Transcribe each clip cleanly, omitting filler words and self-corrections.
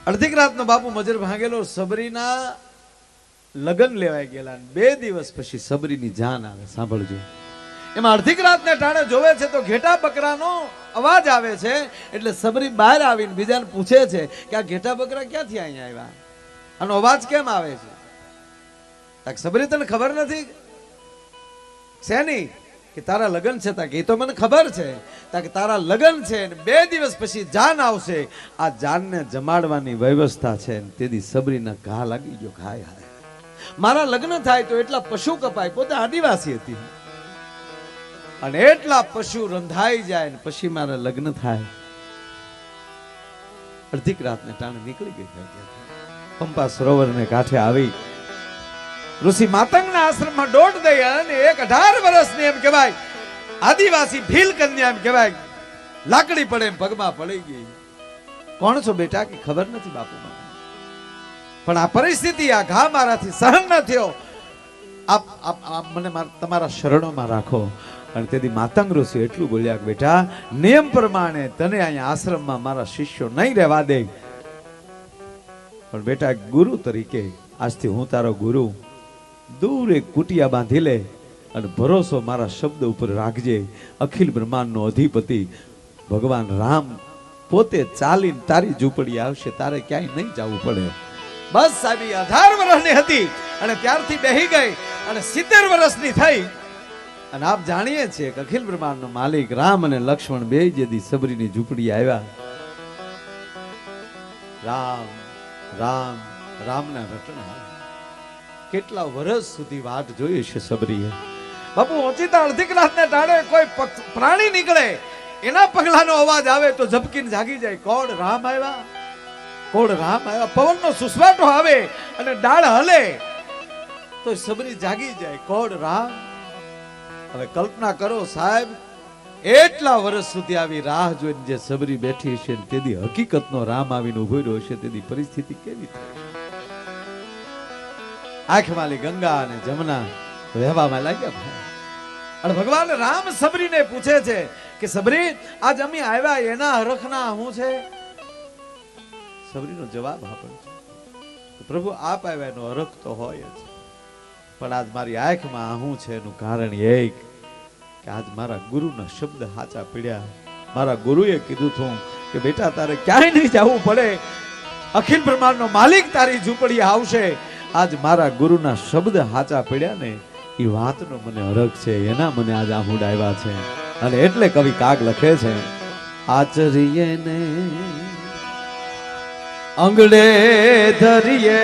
અડધી રાતનો બાપુ મજર ભાંગેલો સબરીના લગ્ન લેવાય ગયેલા 2 દિવસ પછી સબરીની જાન આવે. સાંભળજો, એમાં અડધી રાતને ટાણે જોવે છે તો ઘેટા બકરાનો અવાજ આવે છે. એટલે સબરી બહાર આવીને બીજાને પૂછે છે કે આ ઘેટા બકરા ક્યાંથી અહીંયા આવ્યા, આનો અવાજ કેમ આવે છે? સબરી તને ખબર નથી શેની કે તારા લગ્ન છે? તાકે એ તો મને ખબર છે. તાકે તારા લગ્ન છે ને 2 દિવસ પછી જાન આવશે, આ જાનને જમાડવાની વ્યવસ્થા છે. તેથી સબરીના ઘા લાગી ગયો. ખાય હાય, મારા લગ્ન થાય તો એટલા પશુ કપાય. પોતે આદિવાસી હતી અને એટલા પશુ રંધાઈ જાય ને પછી મારા લગ્ન થાય. અડધી રાતને ટાણે નીકળી ગઈ. પંપા સરોવરને કાંઠે આવી ઋષિ માતંગના આશ્રમમાં દોટ દઈ અને 18 વર્ષની એમ કહેવાય આદિવાસી ભીલ કન્યા એમ કહેવાય લાકડી પડે એમ પગમાં પડી ગઈ. કોણ છો બેટા? કે ખબર નથી બાપુ, પણ આ પરિસ્થિતિ, આ ઘા મારાથી સહન ન થયો. આપ મને તમારા શરણોમાં રાખો. અને તેથી માતંગ ઋષિ એટલું બોલ્યા કે બેટા, નિયમ પ્રમાણે તને અહીંયા આશ્રમમાં મારા શિષ્યો નહીં રહેવા દે, પણ બેટા ગુરુ તરીકે આજથી હું તારો ગુરુ, દૂર એક કુટિયા બાંધી લે અને ભરોસો મારા શબ્દ ઉપર રાખજે. અખિલ બ્રહ્માંડનો અધિપતિ ભગવાન રામ પોતે ચાલીને તારી ઝૂંપડી આવશે, તારે ક્યાંય નહીં જવું પડે. બસ આવી 18 વર્ષની હતી અને ત્યારથી બેહી ગઈ અને 70 વર્ષની થઈ. અને આપ જાણીએ છીએ કે અખિલ બ્રહ્માંડનો માલિક રામ અને લક્ષ્મણ બે જેદી સબરીની ઝૂંપડી આવ્યા, રામ રામ રામના રટણા કેટલા વર્ષ સુધી વાટ જોઈ છે સબરીએ. બાપુ ઓચિતા અડધી રાતને ટાળે કોઈ પ્રાણી નીકળે, એના પગલાનો અવાજ આવે તો ઝબકીને જાગી જાય. કોણ? રામ આવ્યા, કોણ? રામ આવ્યા. પવનનો સુસવાટો આવે અને ડાળ હલે તો સબરી જાગી જાય. કોણ? રામ. હવે કલ્પના કરો સાહેબ, એટલા વર્ષ સુધી આવી રાહ જોઈને જે સબરી બેઠી છે તેથી હકીકતનો રામ આવીને ઉભો રહ્યો છે, તેથી પરિસ્થિતિ કેવી થાય? આંખમાંથી ગંગા અને જમના વહેવામાં લાગ્યા. અને ભગવાન રામ સબરીને પૂછે છે કે સબરી, આજ અમે આવ્યા એના હરખના હું છે? સબરીનો જવાબ આપે છે, પ્રભુ આપ આવ્યા એનો હરખ તો હોય જ, પણ આજ મારી આંખમાં હું છે એનું કારણ એક કે આજ મારા ગુરુના શબ્દ હાચા પીડ્યા. મારા ગુરુએ કીધું હતું કે બેટા તારે ક્યાંય નહીં જવું પડે, અખિલ બ્રહ્માંડનો માલિક તારી ઝૂંપડી આવશે. આજ મારા ગુરુના શબ્દ હાચા પડ્યા ને એ વાતનો મને હરખ છે, એના મને આજ આહુડ આવ્યા છે. અને એટલે કવિ કાગ લખે છે, આચરીએ ને અંગડે ધરીએ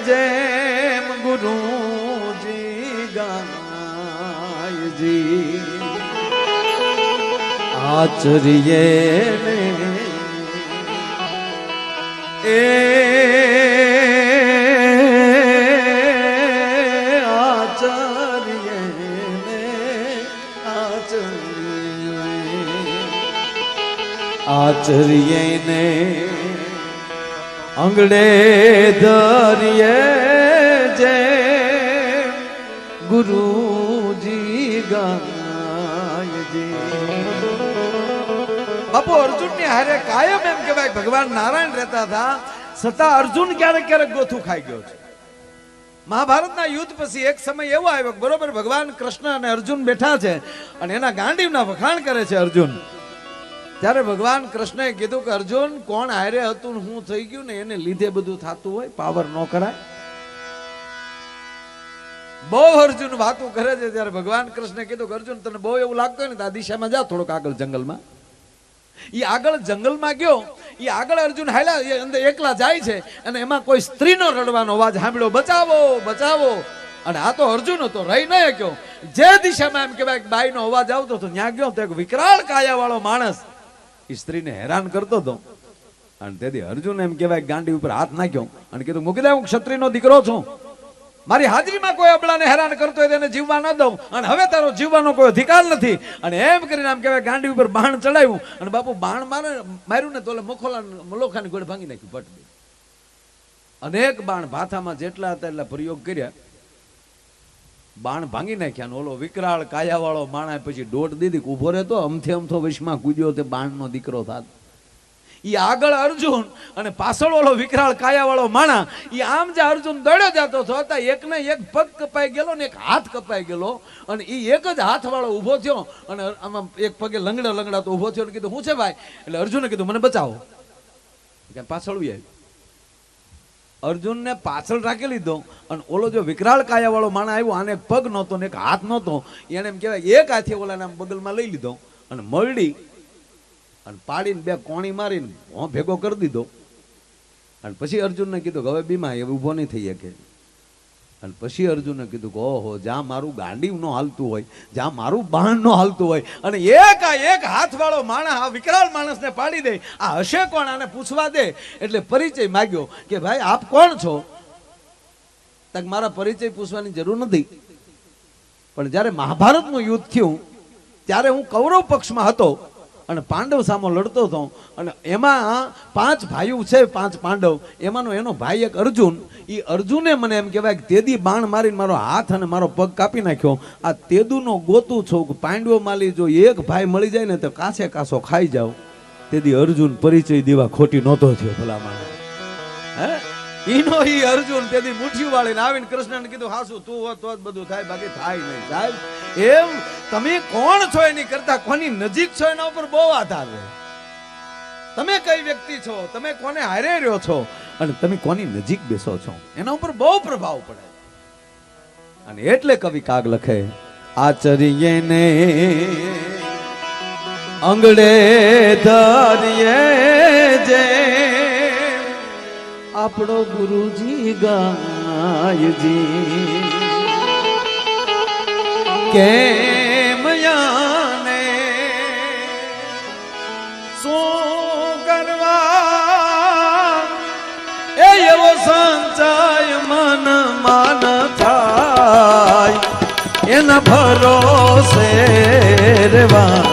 જેમ ગુરુજી ગાયજી, આચરીએ ને એ આચરીએ ને અંગડે ધરીએ જે ગુરુજી ગાયજી. બાપુ અર્જુનની હારે કાયમ એમ કહેવાય ભગવાન નારાયણ રહેતા હતા, છતાં અર્જુન ક્યારેક ક્યારેક ગોથું ખાઈ ગયો છે. મહાભારતના યુદ્ધ પછી એક સમય એવો આવ્યો, બરોબર ભગવાન કૃષ્ણ અને અર્જુન બેઠા છે અને એના ગાંડીવના વખાણ કરે છે અર્જુન. ત્યારે ભગવાન કૃષ્ણએ કીધું કે અર્જુન, કોણ હારે હતું હું થઈ ગયું ને એને લીધે બધું થતું હોય, પાવર ન કરાય. બહુ અર્જુન વાતો કરે છે. ત્યારે ભગવાન કૃષ્ણે કીધું કે અર્જુન તને બહુ એવું લાગતું હોય ને તો આ દિશામાં જા, થોડોક આગળ જંગલમાં. એ આગળ જંગલમાં ગયો, એ આગળ અર્જુન હાલ્યા, એ અંદર એકલા જાય છે અને એમાં કોઈ સ્ત્રીનો રડવાનો અવાજ સાંભળ્યો, બચાવો બચાવો. અને આ તો અર્જુન હતો, રહી ન શક્યો. જે દિશામાં એમ કહેવાય બાઈનો અવાજ આવતો હતો ત્યાં ગયો તો એક વિકરાળ કાયા વાળો માણસ સ્ત્રીને હેરાન કરતો હતો. અને તેથી અર્જુન એમ કહેવાય ગાંડી ઉપર હાથ નાખ્યો અને કીધું મૂકી દે, હું ક્ષત્રિયનો દીકરો છું, મારી હાજરીમાં કોઈ અબળાને હેરાન કરતો હોય તેને જીવવા ન દઉં, અને હવે તારો જીવવાનો કોઈ અધિકાર નથી. અને એમ કરીને આમ કહેવાય ગાંડી ઉપર બાણ ચડાવ્યું અને બાપુ બાણ માર્યું ને તો મલોખાની ગોળ ભાંગી નાખ્યું પટ. અનેક બાણ ભાથામાં જેટલા હતા એટલા પ્રયોગ કર્યા, બાણ ભાંગી નાખ્યા. ઓલો વિકરાળ કાયા વાળો માણા પછી દોટ દીધી ઉભો રહેતો, અમથે અમથો વિષમાં કૂદ્યો તે બાણનો દીકરો થાત. ઈ આગળ અર્જુન અને પાછળ ઓલો વિકરાળ કાયા વાળો માણા, ઈ આમ જે અર્જુન દોડ્યો જતો હતો, એકને એક પગ કપાઈ ગયેલો ને એક હાથ કપાઈ ગયેલો, અને ઈ એક જ હાથ વાળો ઊભો થયો અને આમાં એક પગે લંગડા તો ઊભો થયો ને કીધું, શું છે ભાઈ? એટલે અર્જુને કીધું, મને બચાવો. કે પાછળ આવી. અર્જુનને પાછળ રાખી લીધો અને ઓલો જો વિકરાળ કાયા વાળો માણા આવ્યો, આને એક પગ નહોતો ને એક હાથ નહોતો, એને એમ કહેવાય એક હાથે ઓલાને આમ બગલમાં લઈ લીધો અને મરડી અને પાડીને બે કોણી મારીને ભેગો કરી દીધો. અને પછી અર્જુનને કીધું કે હવે બીમા હવે ઊભો નહીં થઈ શકે. અને પછી અર્જુને કીધું કે ઓહો, જ્યાં મારું ગાંડીવ નો હાલતું હોય, જ્યાં મારું બાણ નો હાલતું હોય, અને એક હાથ વાળો માણસ આ વિકરાળ માણસને પાડી દે, આ હશે કોણ? આને પૂછવા દે. એટલે પરિચય માગ્યો કે ભાઈ આપ કોણ છો? તક મારા પરિચય પૂછવાની જરૂર નથી, પણ જ્યારે મહાભારતનું યુદ્ધ થયું ત્યારે હું કૌરવ પક્ષમાં હતો અને પાંડવ સામો લડતો હતો, અને એમાં 5 ભાઈઓ છે, 5 પાંડવ, એમાંનો એનો ભાઈ એક અર્જુન. એ અર્જુને મને એમ કહેવાય કે તેદી બાણ મારીને મારો હાથ અને મારો પગ કાપી નાખ્યો. આ તેદુનો ગોતું છું, પાંડવો માલી જો એક ભાઈ મળી જાય ને તો કાસે કાસો ખાઈ જાવ. તેદી અર્જુન પરિચય દેવા ખોટી નહોતો થયો ભલામણ. હે ઈનો ઈ અર્જુન તેદી મુઠ્ઠી વાળીને આવીને કૃષ્ણને કીધું, હાસુ તું હોત તો જ બધું થાય, બાકી થાય નહીં. સાહેબ એમ તમે કોણ છો એની કરતા કોની નજીક છો એના ઉપર બહુ આધાર રહે. તમે કઈ વ્યક્તિ છો, તમે કોને હારે રહ્યો છો અને તમે કોની નજીક બેસો છો એના ઉપર બહુ પ્રભાવ પડે. અને એટલે કવિ કાગ લખે, આચરીએ ને અંગડે ધરીએ જે આપણો ગુરુજી ગાયજી, કેમ યાને શું કરવા એવો સંચય મન માન થાય, એના ભરોસે રેવાય.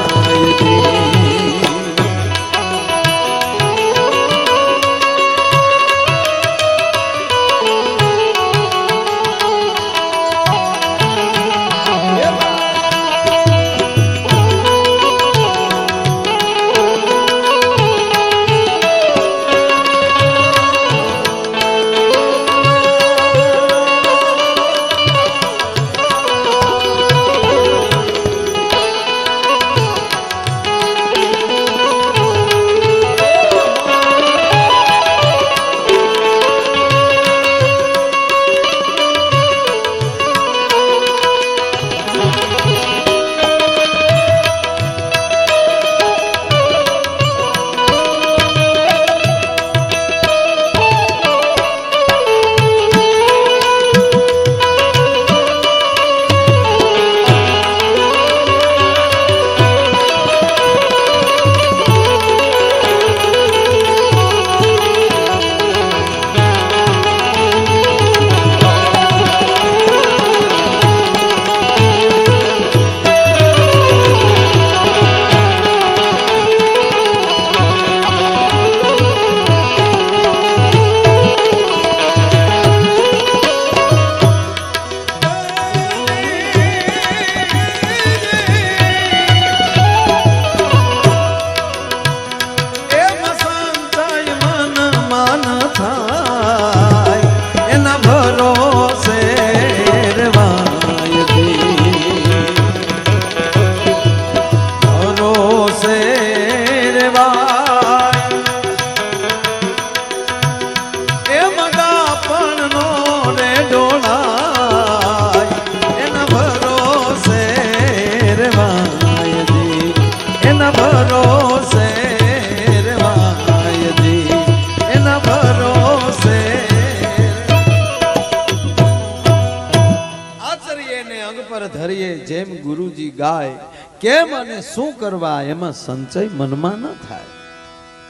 જેમ ગુરુજી ગાય, કેમ અને શું કરવા એમાં સંચય મનમાં ન થાય.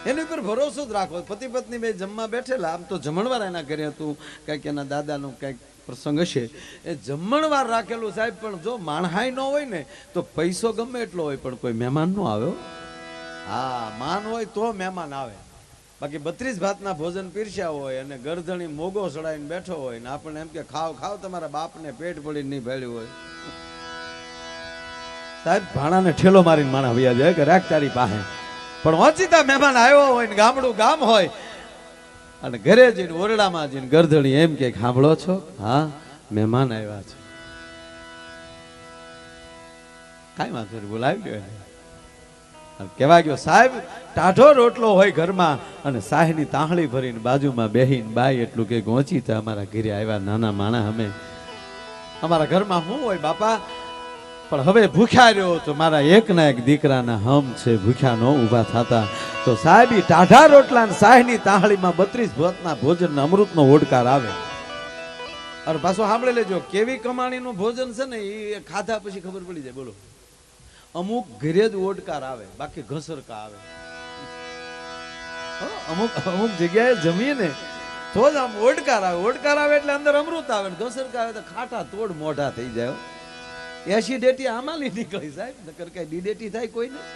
એની ઉપર ભરોસો જ રાખો. પતિ પત્ની બે જમવા બેઠેલા, આમ તો જમણવાર એના ઘરે હતું, કંઈક એના દાદાનું કંઈક પ્રસંગ હશે, એ જમણવાર રાખેલું સાહેબ. પણ જો માણહાઈ ન હોય ને તો પૈસો ગમે એટલો હોય પણ કોઈ મહેમાન નો આવ્યો. હા, માન હોય તો મહેમાન આવે, બાકી 32 ભાતના ભોજન પીરસ્યા હોય અને ગરદણી મોગો સડાઈને બેઠો હોય ને આપણને એમ કે ખાવ ખાવ, તમારા બાપને પેટ પડીને નહીં ભેળ્યું હોય. સાહેબ ભાણાને ઠેલો મારીને માણા વયા જાય કે રાખ તારી પાસે. પણ ઓચિતા મહેમાન આવ્યો હોય ને ગામડું ગામ હોય અને ઘરે જઈને ઓરડામાં જઈને ગરધણી એમ કે સાંભળો છો, હા મહેમાન આવ્યા છે, કાંઈ વાંધો નહીં બોલાવી લ્યો. કેવા ગયો સાહેબ ટાઢો રોટલો હોય ઘરમાં અને સાહેની તાહળી ભરીને બાજુમાં બેહીને બાઈ એટલું કે ઓચિતા અમારા ઘરે આવ્યા નાના માણા, અમે અમારા ઘરમાં શું હોય બાપા, પણ હવે ભૂખ્યા રહ્યો તો મારા એકના એક દીકરાના હમ છે, ભૂખ્યા ન ઊભા થતા તો સાહેબ ટાઢા રોટલા ને સાહેની તાહળીમાં 32 ભાતના ભોજન અમૃતનો ઓડકાર આવે. અને પાછું સાંભળી લેજો કેવી કમાણીનું ભોજન છે ને એ ખાધા પછી ખબર પડી જાય. બોલો અમુક ઘરે જ ઓડકાર આવે, બાકી ઘસરકા આવે. અમુક અમુક જગ્યાએ જમીને તો જ આમ ઓડકાર આવે. ઓડકાર આવે એટલે અંદર અમૃત આવે, ઘસરકા આવે તો ખાટા તોડ મોઢા થઈ જાય. એસિડિટી આમાં નીકળી સાહેબ, નકર કઈ ડીડેટી થાય કોઈ નહીં.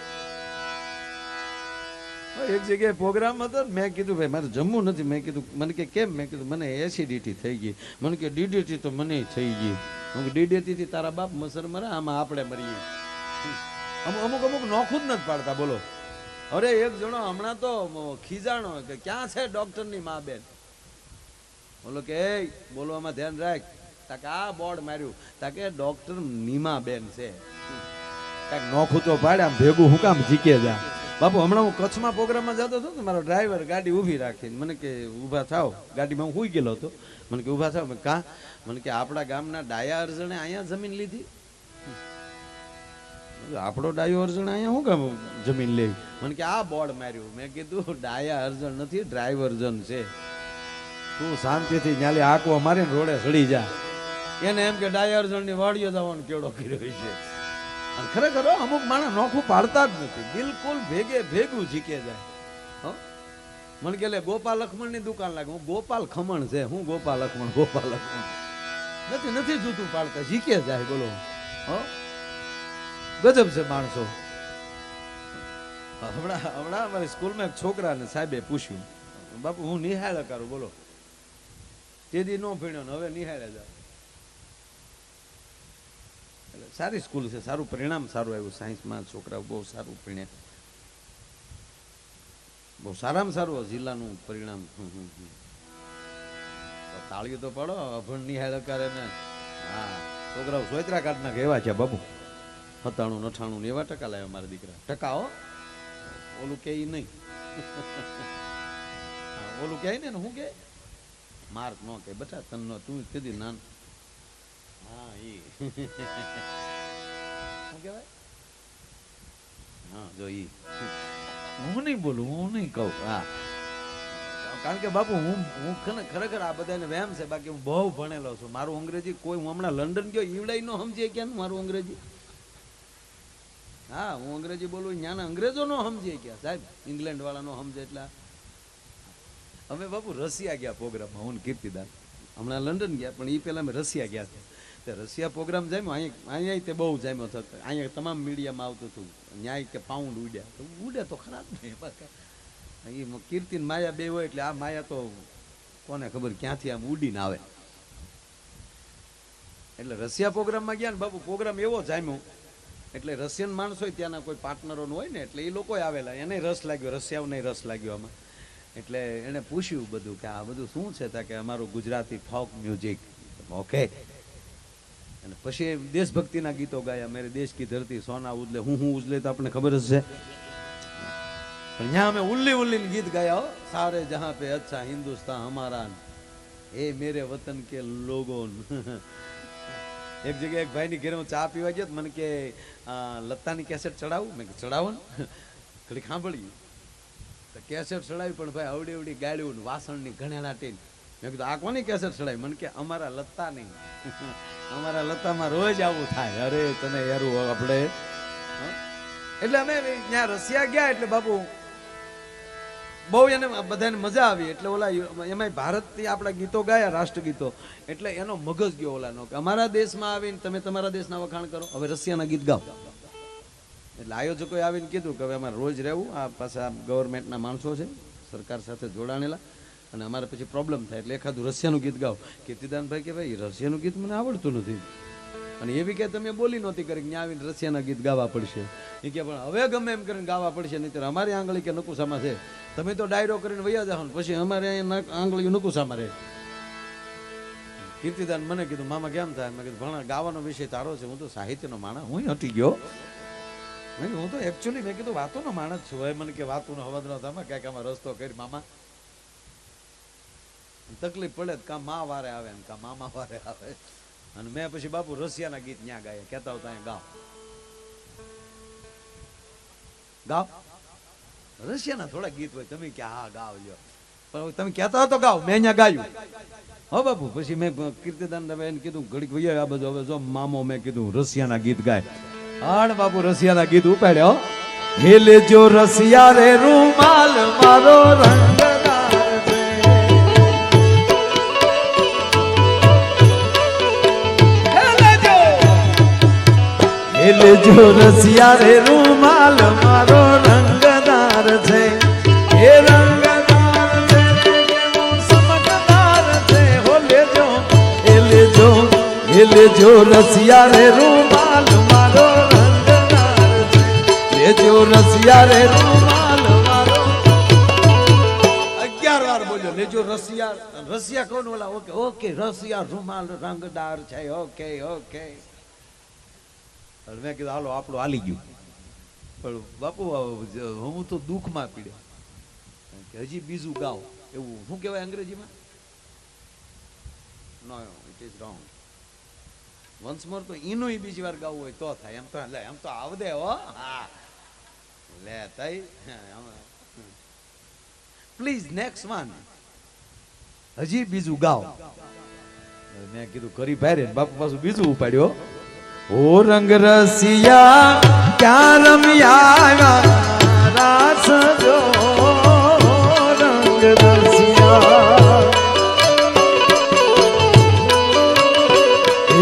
એક જગ્યાએ પ્રોગ્રામ હતો, મેં કીધું ભાઈ મારે જમવું નથી. મેં કીધું મને કે કેમ? મેં કીધું મને એસિડિટી થઈ ગઈ. મને કે ડીડેટી તો મને થઈ ગઈ. હું ડીડેટી થી તારા બાપ મસર મરે, આમાં આપણે મરીએ. અમુક અમુક નોખું જ નથી પાડતા. બોલો અરે એક જણો હમણાં તો ખીજાણો કે ક્યાં છે ડોક્ટર ની મા બેન. બોલો કે બોલવામાં ધ્યાન રાખ. તાકે આ બોર્ડ માર્યું, તાકે ડોક્ટર નીમા બેન છે. કાંઈક નોખું તો પાડે, આમ ભેગું હું કામ જીકે જા. બાપુ હમણાં હું કચ્છમાં પ્રોગ્રામમાં જતો હતો ને, મારો ડ્રાઈવર ગાડી ઊભી રાખીને મને કે ઊભા થાવ. ગાડીમાં હું સુઈ ગયેલો હતો. મને કે ઊભા થાવ. કાં? મને કે આપણા ગામના ડાયા અર્જણે અહીંયા જમીન લીધી. આપણો ડાયો અર્જણ અહીંયા શું કામ જમીન લેવી? મને કે આ બોર્ડ માર્યું. મેં કીધું ડાયા અર્જણ નથી, ડ્રાઈવરજન છે. તું શાંતિથી ન્યાલી આંકવા મારીને રોડે સડી જા. એને એમ કે ડાયા અર્જણ ની વાડીઓ જવાનો કેવડો કર્યો છે. અને ખરેખર અમુક માણસ નોખું પાડતા જ નથી, બિલકુલ ભેગે ભેગું જીકે જાય. મને કે ગોપાલ લખમણ ની દુકાન લાગે. હું ગોપાલ ખમણ છે, હું ગોપાલ લખમણ ગોપાલ લખમણ નથી જૂતું પાડતા, જીકે જાય. બોલો ગજબ છે માણસો. હમણાં અમારી સ્કૂલમાં એક છોકરાને સાહેબે પૂછ્યું, બાપુ હું નિહાળે કરું. બોલો તેદી નો ભણ્યો ને હવે નિહાળે જાવ. એટલે સારી સ્કૂલ છે, સારું પરિણામ સારું આવ્યું સાયન્સમાં. છોકરાઓ બહુ સારું ભણ્યા, બહુ સારામાં સારું જિલ્લાનું પરિણામ. તાળીઓ તો પડો અભણ નિહાળ કરે ને. હા છોકરાઓ સોયત્રા કાઢના એવા છે બાપુ. 97, 98 એવા ટકા લાવ્યા મારા દીકરા. ટકા હો, ઓલું કે નહીં. ઓલું કે ને હું કે માર્ક નો કે બટા તન તું કીધી નાન. હા એ શું કહેવાય? હા જો ઈ હું નહીં બોલું, હું નહીં કહું. હા કારણ કે બાપુ હું ખરેખર આ બધાને વહેમ છે. બાકી હું બહુ ભણેલો છું. મારું અંગ્રેજી કોઈ, હું હમણાં લંડન ગયો ઈવડાઈ નો સમજે ક્યાં મારું અંગ્રેજી. હા હું અંગ્રેજી બોલું, ત્યાંના અંગ્રેજો નો સમજે ક્યાં સાહેબ, ઇંગ્લેન્ડ વાળા નો સમજે. એટલે અમે બાપુ રશિયા ગયા પ્રોગ્રામમાં, હું કીર્તિદાન હમણાં લંડન ગયા, પણ એ પહેલા અમે રશિયા ગયા હતા. તે રશિયા પ્રોગ્રામ જામ્યો. અહીંયા તે બહુ જામ્યો થતો. અહીંયા તમામ મીડિયામાં આવતું હતું ન્યાય કે પાઉન્ડ ઉડ્યા. તો ઉડે તો ખરાબ નહીં. એ કીર્તિન માયા બે હોય એટલે આ માયા તો કોને ખબર ક્યાંથી આમ ઉડીને આવે. એટલે રશિયા પ્રોગ્રામમાં ગયા ને બાપુ, પ્રોગ્રામ એવો જામ્યો એટલે રશિયન માણસ હોય ત્યાંના કોઈ પાર્ટનરો હોય ને, એટલે એ લોકો આવેલા. એને રસ લાગ્યો, રશિયાઓને રસ લાગ્યો આમાં. એટલે એને પૂછ્યું બધું કે આ બધું શું છે? તા કે અમારું ગુજરાતી ફોક મ્યુઝિક. ઓકે. અને પછી દેશભક્તિના ગીતો ગાયા. મેરે દેશ કી ધરતી સોના ઉજલે, હું ઉજલે તો આપણને ખબર જ છે. પણ ત્યાં અમે ઉલ્લી ઉલ્લીને ગીત ગાયા. સારે જહાં પે અચ્છા હિન્દુસ્તાન હમારા, એ મેરે વતન કે લોગો. એક જગ્યાએ એક ભાઈની ઘરે હું ચા પીવા ગયો, મને કે લતાની કેસેટ ચડાવું. મેં ચડાવો ને. ઘડી સાંભળ્યું તો કેસેટ ચડાવી, પણ ભાઈ અવડી અવડી ગાળ્યું ને વાસણની ઘણેલાટી. મેં કીધું આ કોની કેસેટ ચડાવી? મને કે અમારા લતા નહીં. અમારા લતામાં રોજ આવું થાય. અરે તને યારું આપણે. એટલે અમે ત્યાં રશિયા ગયા એટલે બાપુ બહુ એને બધાને મજા આવી. એટલે ઓલા એમાં ભારતથી આપણા ગીતો ગાયા, રાષ્ટ્રગીતો. એટલે એનો મગજ ગયો ઓલાનો કે અમારા દેશમાં આવીને તમે તમારા દેશના વખાણ કરો, હવે રશિયાના ગીત ગાઓ. એટલે આયોજકોએ આવીને કીધું કે હવે અમારે રોજ રહેવું. આ પાછા ગવર્મેન્ટના માણસો છે, સરકાર સાથે જોડાણેલા, અને અમારે પછી પ્રોબ્લેમ થાય એટલે એખાદું રશિયાનું ગીત ગાઓ. કીર્તિદાનભાઈ કે ભાઈ રશિયાનું ગીત મને આવડતું નથી. અને એવી કે તમે બોલી નહોતી કરી ત્યાં આવીને રસિયાના ગીત ગાવા પડશે. એ કે પણ હવે ગમે એમ કરીને ગાવા પડશે, નહીં અમારી આંગળી કે નકુસામાં છે. તમે તો ડાયરો કરીને વૈયા જાઓ ને પછી અમારે અહીંયા આંગળી નકુસામાં રહે. કીર્તિદાન મને કીધું મામા કેમ થાય? મેં કીધું ભણા ગાવાનો વિષય તારો છે, હું તો સાહિત્યનો માણસ, હું હટી ગયો. હું તો એકચ્યુઅલી મેં કીધું વાતોનો માણસ છું. હવે મને કે વાતોનો હવાદ ન થાય, ક્યાંક આમાં રસ્તો કરી મામા તકલીફ પડે કા મા વારે આવે ને કા મામા વારે આવે. અને મેં પછી બાપુ રસિયાના ગીત ન્યા ગાયા, કહેતા હતા ગાવ ગાવ રસિયાના થોડા ગીત હોય, તમે કે હા ગાવ લ્યો, પણ તમે કહેતા હતો ગાવ, મેં અહીંયા ગાયું. હો બાપુ પછી મેં કીર્તિદાન એને કીધું ઘડીક વૈયા આ બધું, હવે જો મામો મેં કીધું રસિયાના ગીત ગાય. હાણ બાપુ રસિયાના ગીત ઉપાડ્યો. હેલે જો રસિયા રે રૂમાલ મારો રંગદાર છે, હેલે જો રસિયા રે રૂમાલ મારો રંગદાર છે, એ રંગદાર છે કેવો સમજદાર છે. હો લેજો હેલે જો રસિયા રે રૂમાલ મારો રંગદાર છે, લેજો રસિયા રે રૂમાલ મારો. 11 વાર બોલ્યો લેજો રસિયા. રસિયા કોણ? ઓલા ઓકે ઓકે રસિયા રૂમાલ રંગદાર છે, ઓકે ઓકે. મેં કીધું હાલો આપણું હાલી ગયું. પણ બાપુ હું તો દુઃખમાં પીડ્યો કે હજી બીજું ગાવ. એવું શું કહેવાય અંગ્રેજીમાં? No it is wrong. Once more તો એનું બીજી વાર ગાવું હોય તો થાય. એમ તો લે એમ તો આવડે હો. હા લે તઈ પ્લીઝ નેક્સ્ટ વન હજી બીજું ગાવ. મેં કીધું કરી ભાઈ બાપુ પાછું બીજું ઉપાડ્યો. ઓ રંગ રસિયા ક્યાં રમ્યા રાસ જો, રંગ રસિયા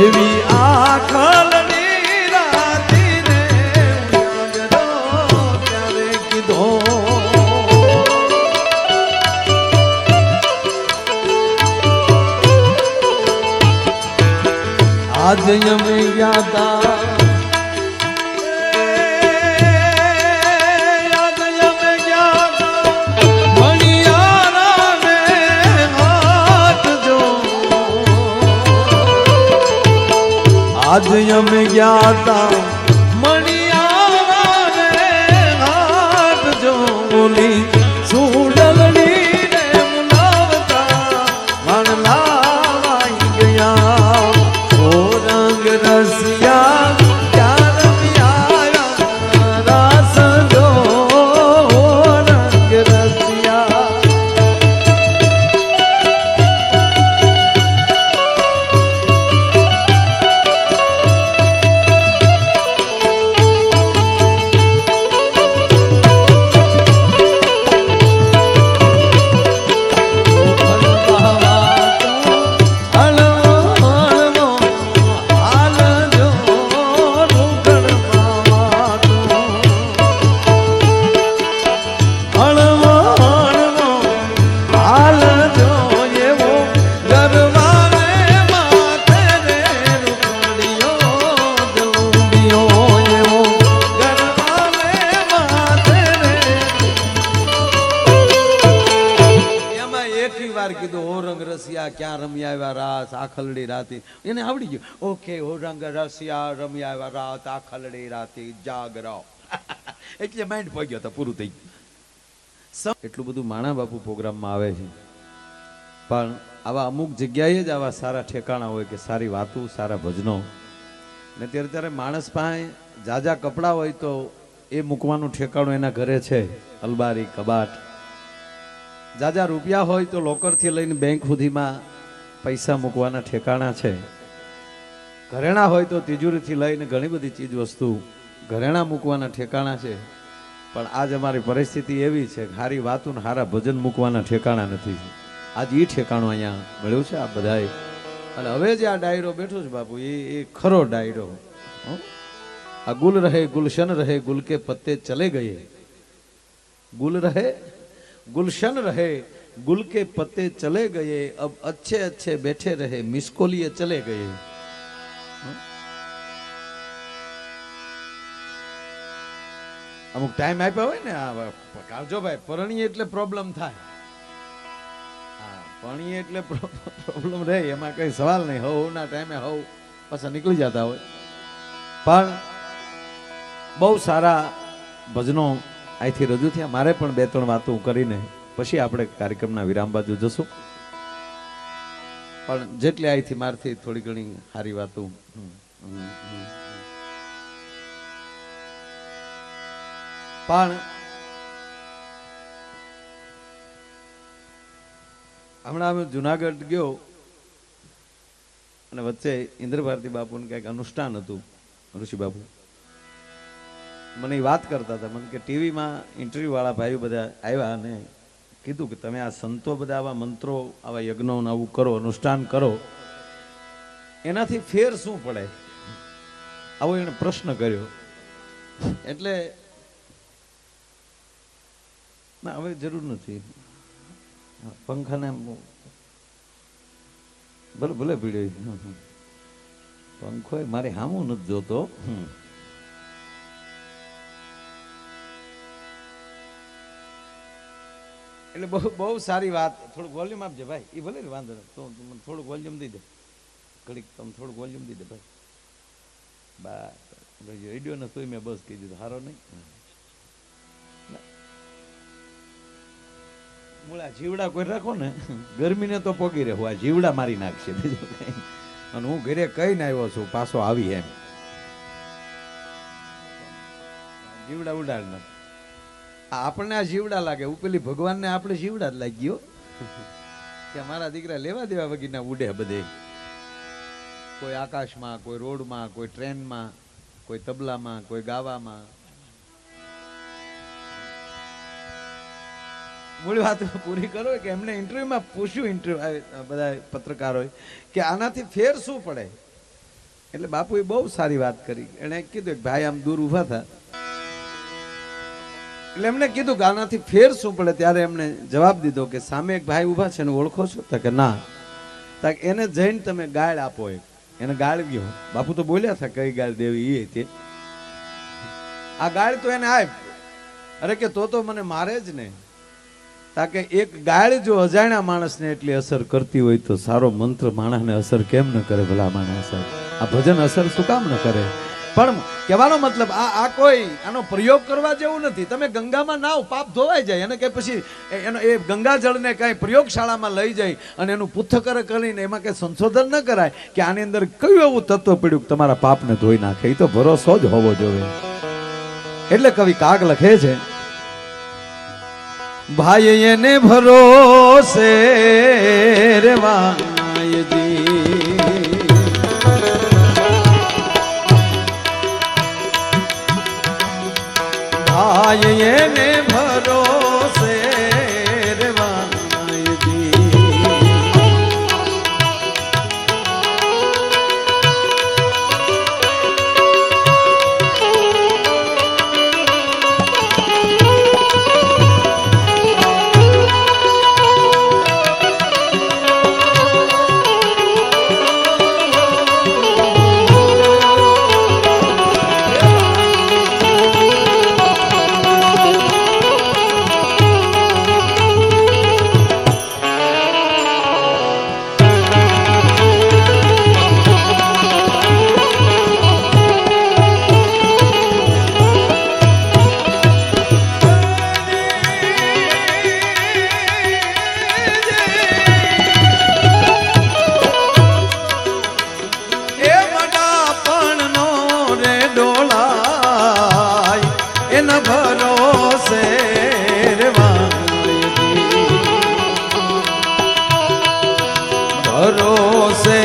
એવી આખલની રાતી ને ત્યારે કીધો આજ અમે યાદા આજ અમે ગયા તા મણિયાને હાથ જો, બોલી સુડલની ને મુલાવતા મન લાવાઈ ગયા. ઓ રંગ રસિયા ક્યાં રમ્યા રાસ જો, રંગ રસિયા. ક્યાં રમ્યા આવ્યા રાસ આખલડી રાતી, એને આવડી ગયું. ઓકે ઓ રંગ રસિયા રમ્યા આવ્યા રાત આખલડી રાતી જાગરો. એટલે માઇન્ડ પહોંચી ગયો તો પૂરું થઈ ગયું. એટલું બધું માણા બાપુ પ્રોગ્રામમાં આવે છે, પણ આવા અમુક જગ્યાએ જ આવા સારા ઠેકાણા હોય કે સારી વાતો સારા ભજનો. ને ત્યારે માણસ પાસે જાજા કપડાં હોય તો એ મૂકવાનું ઠેકાણું એના ઘરે છે, અલમારી કબાટ. જાજા રૂપિયા હોય તો લોકરથી લઈને બેંક સુધીમાં પૈસા મૂકવાના ઠેકાણા છે. ઘરેણા હોય તો તિજોરીથી લઈને ઘણી બધી ચીજ વસ્તુ ઘરેણા મૂકવાના ઠેકાણા છે. પણ આજ અમારી પરિસ્થિતિ એવી છે કે સારી વાતો ને સારા ભજન મૂકવાના ઠેકાણા નથી. આજ એ ઠેકાણું અહીંયા મળ્યું છે આ બધાએ. અને હવે જે આ ડાયરો બેઠો છે બાપુ, એ ખરો ડાયરો. આ ગુલ રહે ગુલશન રહે ગુલ કે પત્તે ચલે ગયે, गुल रहे गुलशन रहे गुल के पत्ते चले गए, अब अच्छे अच्छे बैठे रहे मिसकोलिए चले गए। અમુક ટાઈમ આપ્યા હોય ને કાઢજો ભાઈ, પરણીએ એટલે પ્રોબ્લેમ થાય. હા, પરણીએ એટલે પ્રોબ્લેમ રહે, એમાં કઈ સવાલ નહીં. હવના ટાઈમે હવ પાછા નીકળી જતા હોય. પણ બહુ સારા ભજનો અહીંથી રજૂ થયા. મારે પણ 2-3 વાતો કરીને પછી આપણે કાર્યક્રમના વિરામ બાજુ જશું. પણ જેટલી અહીંથી મારથી થોડી ઘણી સારી વાતો. પણ હમણાં અમે જુનાગઢ ગયો અને વચ્ચે ઇન્દ્ર ભારતી બાપુનું કંઈક અનુષ્ઠાન હતું. ઋષિ બાપુ મને એ વાત કરતા હતા. મને કે ટીવીમાં ઇન્ટરવ્યુ વાળા ભાઈઓ બધા આવ્યા અને કીધું કે તમે આ સંતો બધા આવા મંત્રો, આવા યજ્ઞો આવું કરો, અનુષ્ઠાન કરો, એનાથી ફેર શું પડે? આવો એને પ્રશ્ન કર્યો. એટલે ના, હવે જરૂર નથી. પંખાને ભલે ભલે પીડ્યો પંખો મારે હામું નથી જોતો. એટલે બહુ સારી વાત. થોડુંક વોલ્યુમ આપજે ભાઈ. એ ભલે ને વાંધો નહીં, તો થોડુંક વોલ્યુમ દઈ દે. ઘડીક તમે થોડુંક વોલ્યુમ દઈ દે ભાઈ. બસ રેડિયો ને તોય મેં બસ કહી દીધું. હારો નહીં. મૂળા જીવડા કોઈ રાખો ને, ગરમીને તો પોગી રહે. આ જીવડા મારી નાખશે બીજું કઈ. અને હું ઘરે કહીને આવ્યો છું, પાછો આવી એમ જીવડા ઉડાડ ન. આપણને આ જીવડા લાગે, ઉપેલી ભગવાનને આપણે જીવડા જ લાગ્યો કે મારા દીકરા લેવા દેવા વગીના ઉડે બધે. કોઈ આકાશમાં, કોઈ રોડમાં, કોઈ ટ્રેનમાં, કોઈ તબલામાં, કોઈ ગાવામાં. મૂળ વાત પૂરી કરો કે એમને ઇન્ટરવ્યુમાં પૂછ્યું, બધા પત્રકારોએ, કે આનાથી ફેર શું પડે? એટલે બાપુએ બહુ સારી વાત કરી. એને કીધું કે ભાઈ આમ દૂર ઉભા થા. એટલે એમને કીધું કે આનાથી ફેર શું પડે? ત્યારે એમને જવાબ દીધો કે સામે એક ભાઈ ઉભા છે, એને ઓળખો છો? તો કે ના. એને જઈને તમે ગાળ આપો. એને ગાળ ગયો. બાપુ તો બોલ્યા હતા કઈ ગાળ દેવી એ તે. આ ગાળ તો એને આપ. અરે કે તો મને મારે જ ને. તાકે એક ગાળ જો અજાણ્યા માણસને એટલી અસર કરતી હોય તો સારો મંત્ર માણસને અસર કેમ ન કરે? ભલા માણસ આ ભજન અસર શું કામ ન કરે? પણ કહેવાનો મતલબ આ કોઈ આનો પ્રયોગ કરવા જેવું નથી. તમે ગંગામાં નાવ, પાપ ધોવાઈ જાય. અને કે પછી એનો એ ગંગાજળને કઈ પ્રયોગશાળામાં લઈ જાય અને એનું પૃથ્થકર કરીને એમાં કઈ સંશોધન ન કરાય કે આની અંદર કયું એવું તત્વ પડ્યું કે તમારા પાપને ધોઈ નાખે. એ તો ભરોસો જ હોવો જોઈએ. એટલે કવિ કાગ લખે છે, ભાઈ એને ભરોસે રેવાયજી, ભાઈ એને ભરોસે રેવાયજી. ભરોસે